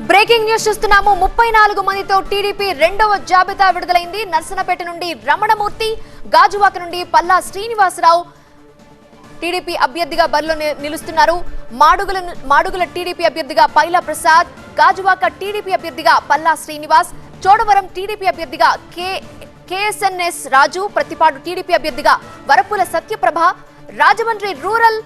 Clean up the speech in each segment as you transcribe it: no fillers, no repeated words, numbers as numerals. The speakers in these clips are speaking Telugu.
బ్రేకింగ్ న్యూస్ చూస్తున్నాము. 34 మందితో టీడీపీ రెండవ జాబితా విడుదలైంది. నర్సనపేట నుండి రమణమూర్తి, గాజువాక నుండి పల్లా శ్రీనివాసరావు టీడీపీ అభ్యర్థిగా బరిలో నిలుస్తున్నారు. మాడుగుల టీడీపీ అభ్యర్థిగా పైలా ప్రసాద్, గాజువాక టీడీపీ అభ్యర్థిగా పల్లా శ్రీనివాస్, చోడవరం టీడీపీ అభ్యర్థిగా కేఎస్ఎన్ఎస్ రాజు, ప్రతిపాడు టీడీపీ అభ్యర్థిగా వరపుల సత్యప్రభ, రాజమండ్రి రూరల్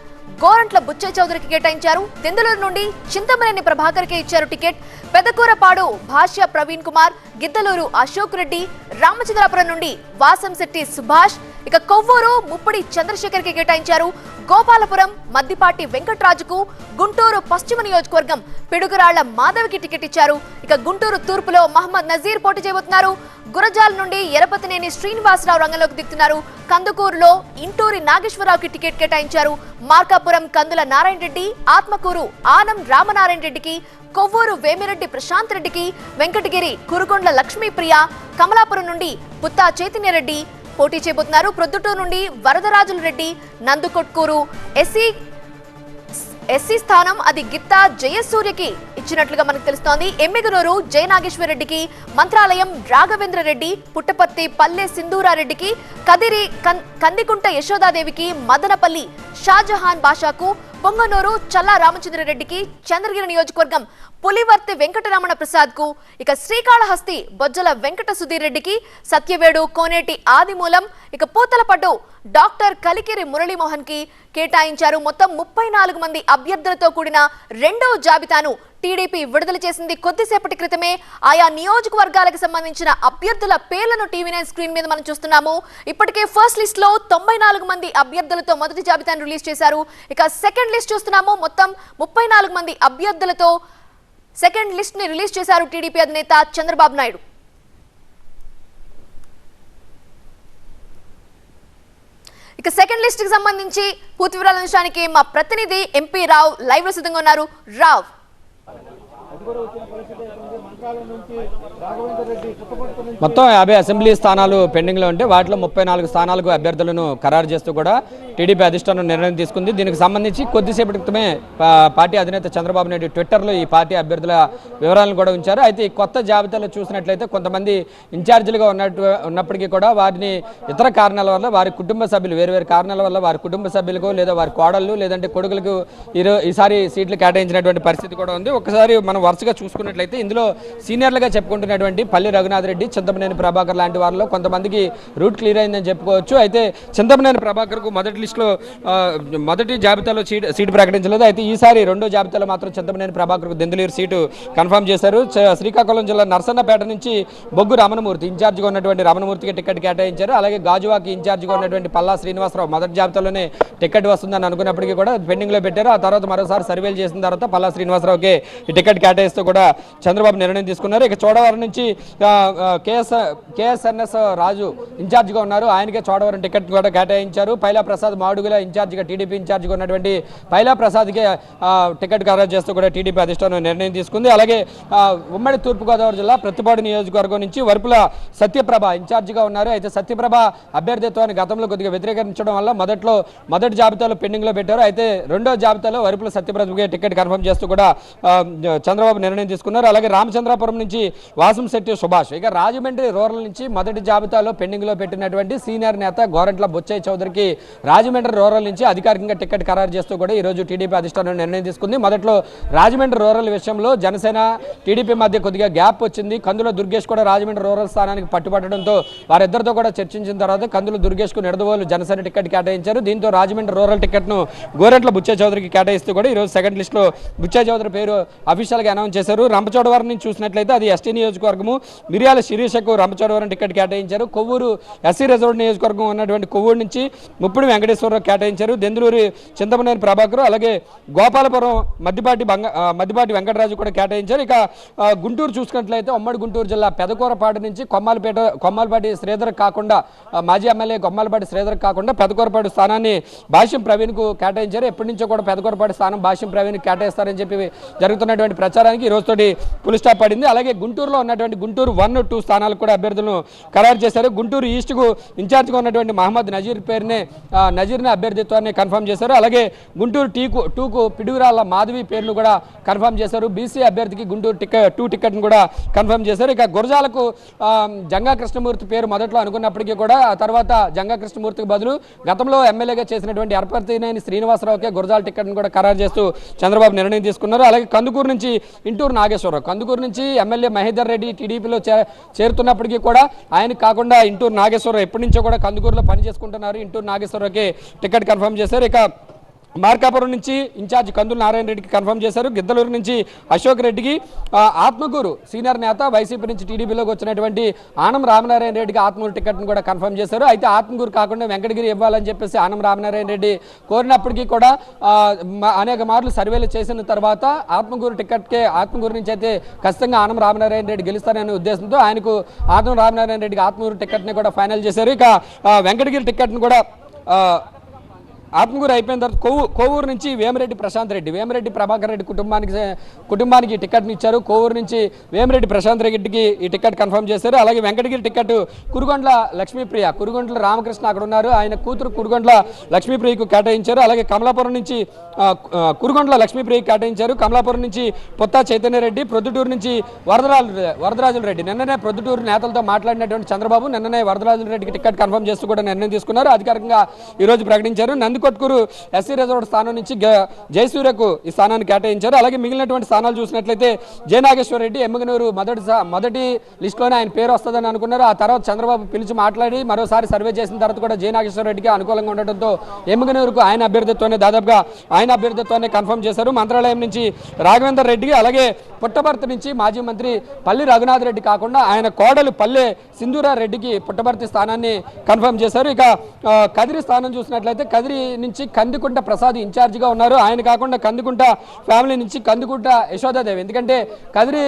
గోరంట్ల బుచ్చయ్య చౌదరికి కేటాయించారు. దెందులూరు నుండి చింతమనేని ప్రభాకర్కే ఇచ్చారు టికెట్. పెదకూరపాడు భాష్య ప్రవీణ్ కుమార్, గిద్దలూరు అశోక్ రెడ్డి, రామచంద్రాపురం నుండి వాసంశెట్టి సుభాష్, ఇక కొవ్వూరు ముప్పిడి చంద్రశేఖర్కి కేటాయించారు. గోపాలపురం మద్దిపాటి వెంకట్రాజుకు, గుంటూరు పశ్చిమ నియోజకవర్గం పిడుగురాళ్ల మాధవికి టికెట్ ఇచ్చారు. ఇక గుంటూరు తూర్పులో మహమ్మద్ నజీర్ పోటీ చేయబోతున్నారు. గురజాల నుండి ఎరపతినేని శ్రీనివాసరావు రంగంలోకి దిగుతున్నారు. కందుకూరులో ఇంటూరి నాగేశ్వరరావుకి టికెట్ కేటాయించారు. మార్కాపురం కందుల నారాయణ రెడ్డి, ఆత్మకూరు ఆనం రామనారాయణ రెడ్డికి, కొవ్వూరు వేమిరెడ్డి ప్రశాంత్ రెడ్డికి, వెంకటగిరి కురుకొండ్ల లక్ష్మీప్రియ, కమలాపురం నుండి పుత్తా చైతన్యరెడ్డి పోటీ చేయబోతున్నారు. ప్రొద్దుటూరు నుండి వరదరాజుల రెడ్డి, నందుకొట్కూరు ఎస్సీ స్థానం అది గిత్తా జయసూర్యకి ఇచ్చినట్లుగా మనకు తెలుస్తోంది. ఎమ్మిగనూరు జయనాగేశ్వర రెడ్డికి, మంత్రాలయం రాఘవేంద్ర రెడ్డి, పుట్టపత్తి పల్లె సింధూరారెడ్డికి, కదిరి కందికుంట యశోదాదేవికి, మదనపల్లి షాజహాన్ బాషాకు, పొంగనూరు చల్లా రామచంద్రరెడ్డికి, చంద్రగిరి నియోజకవర్గం పులివర్తి వెంకటరమణ ప్రసాద్ కు, ఇక శ్రీకాళహస్తి బొజ్జల వెంకట సుధీర్ రెడ్డికి, సత్యవేడు కోనేటి ఆదిమూలం, ఇక పూతలపట్టు డాక్టర్ కలికిరి మురళీమోహన్ కి కేటాయించారు. మొత్తం 34 మంది అభ్యర్థులతో కూడిన రెండవ జాబితాను టీడీపీ విడుదల చేసింది. కొద్దిసేపటి క్రితమే ఆయా నియోజకవర్గాలకు సంబంధించిన అభ్యర్థుల పేర్లను టీవీ9 స్క్రీన్ మీద మనం చూస్తున్నాము. ఇప్పటికే ఫస్ట్ లిస్ట్ లో 94 మంది అభ్యర్థులతో మొదటి జాబితాను రిలీజ్ చేశారు. ఇక సెకండ్ లిస్ట్ చూస్తున్నాము. మొత్తం 34 మంది అభ్యర్థులతో సెకండ్ లిస్ట్ ని రిలీజ్ చేశారు టీడీపీ అధినేత చంద్రబాబు నాయుడు. ఇక సెకండ్ లిస్ట్ కి సంబంధించి పూర్తి వివరాలు అందించడానికి మా ప్రతినిధి ఎంపీ రావు లైవ్ లో సిద్ధంగా ఉన్నారు. రావ్, మొత్తం 50 అసెంబ్లీ స్థానాలు పెండింగ్లో ఉంటే వాటిలో 34 స్థానాలకు అభ్యర్థులను ఖరారు చేస్తూ కూడా టీడీపీ అధిష్టానం నిర్ణయం తీసుకుంది. దీనికి సంబంధించి కొద్దిసేపటి క్రితమే పార్టీ అధినేత చంద్రబాబు నాయుడు ట్విట్టర్లో ఈ పార్టీ అభ్యర్థుల వివరాలను కూడా ఉంచారు. అయితే ఈ కొత్త జాబితాలో చూసినట్లయితే కొంతమంది ఇన్ఛార్జీలుగా ఉన్నప్పటికీ కూడా వారిని ఇతర కారణాల వల్ల వారి కుటుంబ సభ్యులు వేరు కారణాల వల్ల వారి కుటుంబ సభ్యులకు లేదా వారి కోడళ్ళు లేదంటే కొడుకులకు ఈసారి సీట్లు కేటాయించినటువంటి పరిస్థితి కూడా ఉంది. ఒకసారి మనం వరుసగా చూసుకున్నట్లయితే ఇందులో సీనియర్లుగా చెప్పుకుంటున్నటువంటి పల్లి రఘునాథ్ రెడ్డి, చింతమనేని ప్రభాకర్ లాంటి వారిలో కొంతమందికి రూట్ క్లియర్ అయిందని చెప్పుకోవచ్చు. అయితే చింతమనేని ప్రభాకర్కు మొదటి లిస్టులో మొదటి జాబితాలో సీటు ప్రకటించలేదు. అయితే ఈసారి రెండో జాబితాలో మాత్రం చింతమనేని ప్రభాకర్కు దెందులూరు సీటు కన్ఫర్మ్ చేశారు. శ్రీకాకుళం జిల్లా నర్సన్నపేట నుంచి బొగ్గు రమణమూర్తి ఇన్ఛార్జిగా ఉన్నటువంటి రమణమూర్తికి టికెట్ కేటాయించారు. అలాగే గాజువాకి ఇన్ఛార్జిగా ఉన్నటువంటి పల్లా శ్రీనివాసరావు మొదటి జాబితాలోనే టికెట్ వస్తుందని అనుకున్నప్పటికీ కూడా పెండింగ్లో పెట్టారు. ఆ తర్వాత మరోసారి సర్వేలు చేసిన తర్వాత పల్లా శ్రీనివాసరావుకి ఈ టికెట్ కేటాయిస్తూ కూడా చంద్రబాబు నిర్ణయం తీసుకున్నారు. ఇక చోడవరం నుంచి కేఎస్ఎన్ఎస్ రాజు ఇన్ఛార్జిగా ఉన్నారు. ఆయనకే చోడవరం టికెట్ కూడా కేటాయించారు. పైలా ప్రసాద్ మాడుగుల ఇన్ఛార్జిగా టీడీపీ ఇన్ఛార్జిగా ఉన్నటువంటి పైలా ప్రసాద్కి టికెట్ ఖరారు చేస్తూ కూడా టీడీపీ అధిష్టానం నిర్ణయం తీసుకుంది. అలాగే ఉమ్మడి తూర్పుగోదావరి జిల్లా ప్రతిపాడు నియోజకవర్గం నుంచి వరపుల సత్యప్రభ ఇన్ఛార్జిగా ఉన్నారు. అయితే సత్యప్రభ అభ్యర్థిత్వాన్ని గతంలో కొద్దిగా వ్యతిరేకించడం వల్ల మొదటి జాబితాలో పెండింగ్లో పెట్టారు. అయితే రెండో జాబితాలో వరపుల సత్యప్రభకి టికెట్ కన్ఫర్మ్ చేస్తూ కూడా చంద్రబాబు నిర్ణయం తీసుకున్నారు. అలాగే రామచంద్రాపురం నుంచి వాసంశెట్టి సుభాష్, ఇక రాజమండ్రి రూరల్ నుంచి మొదటి జాబితాలో పెండింగ్లో పెట్టినటువంటి సీనియర్ నేత గోరంట్ల బుచ్చయ్య చౌదరికి రాజమండ్రి రూరల్ నుంచి అధికారికంగా టికెట్ ఖరారు చేస్తూ కూడా ఈరోజు టీడీపీ అధిష్టానం నిర్ణయం తీసుకుంది. మొదట్లో రాజమండ్రి రూరల్ విషయంలో జనసేన టీడీపీ మధ్య కొద్దిగా గ్యాప్ వచ్చింది. కందుల దుర్గేష్ కూడా రాజమండ్రి రూరల్ స్థానానికి పట్టుబట్టడంతో వారిద్దరితో కూడా చర్చించిన తర్వాత కందుల దుర్గేష్కు నిడదవోలు జనసేన టికెట్ కేటాయించారు. దీంతో రాజమండ్రి రూరల్ టికెట్ను గోరంట్ల బుచ్చయ్య చౌదరికి కేటాయిస్తూ కూడా ఈరోజు సెకండ్ లిస్టులో బుచ్చయ్య చౌదరి పేరు అఫీషియల్గా అనౌన్స్ చేశారు. రంపచోడవరం నుంచి చూసినట్లయితే అది ఎస్టీ నియోజకవర్గము, మిరియాల శిరీషకు రంపచోడవరం టికెట్ కేటాయించారు. కొవ్వూరు ఎస్సీ రిజర్వ్ నియోజకవర్గం ఉన్నటువంటి కొవ్వూరు నుంచి ముప్పిడి వెంకటేశ్వరరావు కేటాయించారు. దెందులూరు చింతమనేని ప్రభాకర్, అలాగే గోపాలపురం మద్దిపాటి వెంకటరాజు కూడా కేటాయించారు. ఇక గుంటూరు చూసుకున్నట్లయితే ఉమ్మడి గుంటూరు జిల్లా పెదకూరపాటి నుంచి కొమ్మాలపాటి శ్రీధర్ కాకుండా మాజీ ఎమ్మెల్యే కొమ్మాలపాటి శ్రీధర్ కాకుండా పెదకూరపాటి స్థానాన్ని భాష్యం ప్రవీణ్కు కేటాయించారు. ఎప్పటి నుంచో కూడా పెదకూరపాటి స్థానం భాష్యం ప్రవీణ్ కేటాయిస్తారని చెప్పి జరుగుతున్నటువంటి ప్రచారాన్ని ప్రచారానికి ఈ రోజుతోటి ఫుల్ స్టాప్ పడింది. అలాగే గుంటూరులో ఉన్నటువంటి గుంటూరు 1, 2 స్థానాలకు కూడా అభ్యర్థులను ఖరారు చేశారు. గుంటూరు ఈస్ట్కు ఇన్ఛార్జ్గా ఉన్నటువంటి మహమ్మద్ నజీర్ని అభ్యర్థిత్వాన్ని కన్ఫర్మ్ చేశారు. అలాగే గుంటూరు 2కు పిడుగురాళ్ళ మాధవి పేరును కూడా కన్ఫర్మ్ చేశారు. బీసీ అభ్యర్థికి గుంటూరు 2 టికెట్ను కూడా కన్ఫర్మ్ చేశారు. ఇక గురజాలకు జంగా కృష్ణమూర్తి పేరు మొదట్లో అనుకున్నప్పటికీ కూడా ఆ తర్వాత జంగా కృష్ణమూర్తికి బదులు గతంలో ఎమ్మెల్యేగా చేసినటువంటి ఎర్పతినేని శ్రీనివాసరావుకే గురజాల టికెట్ను కూడా ఖరారు చేస్తూ చంద్రబాబు నిర్ణయం తీసుకున్నారు. అలాగే కందుకూరు నుంచి ఇంటూరు నాగేశ్వరరావు, కందుకూరు నుంచి ఎమ్మెల్యే మహేందర్ రెడ్డి టీడీపీలో చేరుతున్నప్పటికీ కూడా ఆయనకు కాకుండా ఇంటూరు నాగేశ్వరరావు ఎప్పటి నుంచో కూడా కందుకూరులో పని చేసుకుంటున్నారు. ఇంటూరు నాగేశ్వరరావుకి టికెట్ కన్ఫర్మ్ చేశారు. ఇక మార్కాపురం నుంచి ఇన్ఛార్జ్ కందుల నారాయణ రెడ్డికి కన్ఫర్మ్ చేశారు. గిద్దలూరు నుంచి అశోక్ రెడ్డికి, ఆత్మకూరు సీనియర్ నేత వైసీపీ నుంచి టీడీపీలోకి వచ్చినటువంటి ఆనం రామనారాయణ రెడ్డికి ఆత్మకూరు టికెట్ను కూడా కన్ఫర్మ్ చేశారు. అయితే ఆత్మకూరు కాకుండా వెంకటగిరి ఇవ్వాలని చెప్పేసి ఆనం రామనారాయణ రెడ్డి కోరినప్పటికీ కూడా అనేక మార్లు సర్వేలు చేసిన తర్వాత ఆత్మకూరు నుంచి అయితే ఖచ్చితంగా ఆనం రామనారాయణ రెడ్డి గెలుస్తారనే ఉద్దేశంతో ఆయనకు ఆనం రామనారాయణ రెడ్డికి ఆత్మకూరు టికెట్ని కూడా ఫైనల్ చేశారు. ఇక వెంకటగిరి టికెట్ను కూడా ఆత్మకూరు అయిపోయిన తర్వాత కోవూరు నుంచి వేమిరెడ్డి ప్రశాంత్ రెడ్డి ప్రభాకర్ రెడ్డి కుటుంబానికి టికెట్ని ఇచ్చారు. కోవూరు నుంచి వేమిరెడ్డి ప్రశాంత్ రెడ్డికి ఈ టికెట్ కన్ఫర్మ్ చేశారు. అలాగే వెంకటగిరి టికెట్ కురుగొండ్ల కురుగొండ్ల రామకృష్ణ అక్కడ ఉన్నారు, ఆయన కూతురు కురుగొండ్ల లక్ష్మీప్రియకు కేటాయించారు. అలాగే కమలాపురం నుంచి కురుగొండ్ల లక్ష్మీప్రియకు కేటాయించారు. కమలాపురం నుంచి పొత్తా చైతన్యరెడ్డి, ప్రొద్దుటూరు నుంచి వరదరాజుల రెడ్డి. నిన్ననే ప్రొద్దుటూరు నేతలతో మాట్లాడినటువంటి చంద్రబాబు నిన్ననే వరదరాజుల రెడ్డికి టికెట్ కన్ఫర్మ్ చేస్తూ కూడా నిర్ణయం తీసుకున్నారు. అధికారికంగా ఈరోజు ప్రకటించారు. కొట్కూరు ఎస్సీ రిజర్వ్డ్ స్థానం నుంచి జయసూర్యకు ఈ స్థానాన్ని కేటాయించారు. అలాగే మిగిలినటువంటి స్థానాలు చూసినట్లయితే జయనాగేశ్వర రెడ్డి ఎమ్మిగనూరు మొదటి లిస్టులోనే ఆయన పేరు వస్తుందని అనుకున్నారు. ఆ తర్వాత చంద్రబాబు పిలిచి మాట్లాడి మరోసారి సర్వే చేసిన తర్వాత కూడా జయనాగేశ్వర రెడ్డికి అనుకూలంగా ఉండటంతో ఎమ్మిగనూరుకు ఆయన అభ్యర్థిత్వాన్ని కన్ఫర్మ్ చేశారు. మంత్రాలయం నుంచి రాఘవేందర్ రెడ్డికి, అలాగే పుట్టపర్తి నుంచి మాజీ మంత్రి పల్లి రఘునాథ్ రెడ్డి కాకుండా ఆయన కోడలు పల్లె సింధూరా రెడ్డికి పుట్టపర్తి స్థానాన్ని కన్ఫర్మ్ చేశారు. ఇక కదిరి స్థానం చూసినట్లయితే కదిరి నుంచి కందికుంట ప్రసాద్ ఇన్ఛార్జిగా ఉన్నారు. ఆయన కాకుండా కందికుంట ఫ్యామిలీ నుంచి కందికుంట యశోదాదేవి, ఎందుకంటే కదిరి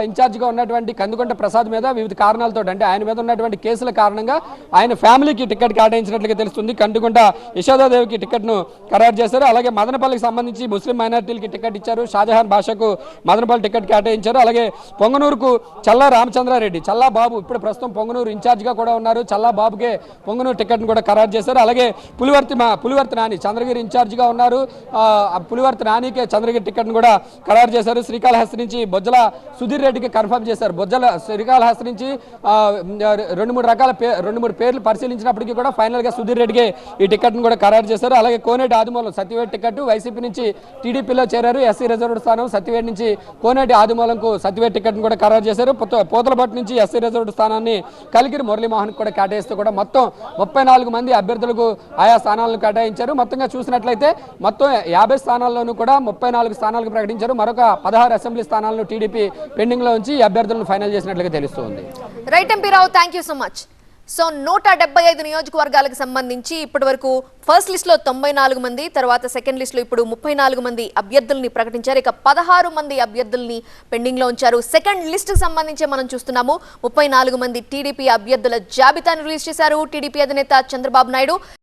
ఇన్ఛార్జిగా ఉన్నటువంటి కందికుంట ప్రసాద్ మీద వివిధ కారణాలతో అంటే ఆయన మీద ఉన్నటువంటి కేసుల కారణంగా ఆయన ఫ్యామిలీకి టికెట్ కేటాయించినట్లుగా తెలుస్తుంది. కందికుంట యశోదాదేవికి టికెట్ను ఖరారు చేశారు. అలాగే మదనపల్లికి సంబంధించి ముస్లిం మైనార్టీలకి టికెట్ ఇచ్చారు. షాజహాన్ భాషకు మదనపల్లి టికెట్ కేటాయించారు. అలాగే పొంగనూరుకు చల్లా రామచంద్రారెడ్డి, చల్లా బాబు ఇప్పుడు ప్రస్తుతం పొంగనూరు ఇన్ఛార్జిగా కూడా ఉన్నారు. చల్లా బాబుకే పొంగనూరు టికెట్ను కూడా ఖరారు చేశారు. అలాగే పులివర్తి నాని చంద్రగిరి ఇన్ఛార్జిగా ఉన్నారు. పులివర్తి నానికే చంద్రగిరి టికెట్ను కూడా ఖరారు చేశారు. శ్రీకాళహస్తి నుంచి బొజ్జల సుధీర్ రెడ్డికి కన్ఫర్మ్ చేశారు. శ్రీకాళహస్తి నుంచి 2-3 పేర్లు పరిశీలించినప్పటికీ కూడా ఫైనల్ గా సుధీర్ రెడ్డికి ఈ టికెట్ను కూడా ఖరారు చేశారు. అలాగే కోనేటి ఆదిమూలం సత్యవేడ్ టికెట్ వైసీపీ నుంచి టీడీపీలో చేరారు. ఎస్సీ రిజర్వ్డ్ స్థానం సత్యవేడ్ నుంచి కోనేటి ఆదిమూలంకు సత్యవేడ్ టికెట్ను కూడా ఖరారు చేశారు. పోతలపట్టు నుంచి ఎస్సీ రిజర్వ్డ్ స్థానాన్ని కలికిరి మురళీమోహన్ కూడా కేటాయిస్తూ కూడా మొత్తం 34 మంది అభ్యర్థులకు ఆయా స్థానాలను కేటాయించారు. మొత్తంగా చూసినట్లయితే మొత్తం 50 స్థానాల్లోనూ కూడా 34 స్థానాలకు ప్రకటించారు. మరొక 16 అసెంబ్లీ స్థానాలను టీడీపీ పెండింగ్ లో ఉంచి అభ్యర్థులను ఫైనల్ చేసినట్లుగా తెలుస్తోంది. Right MP Rao, thank you so much. So 175 నియోజకవర్గాలకు సంబంధించి ఇప్పటి వరకు ఫస్ట్ లిస్ట్ లో 94 మంది, తర్వాత సెకండ్ లిస్ట్ లో ఇప్పుడు 34 మంది అభ్యర్థుల్ని ప్రకటించారు. ఇక 16 మంది అభ్యర్థుల్ని పెండింగ్ లో ఉంచారు. సెకండ్ లిస్ట్ కి సంబంధించి మనం చూస్తున్నాము 34 మంది టీడీపీ అభ్యర్థుల జాబితాను రిలీజ్ చేశారు టీడీపీ అధినేత చంద్రబాబు నాయుడు.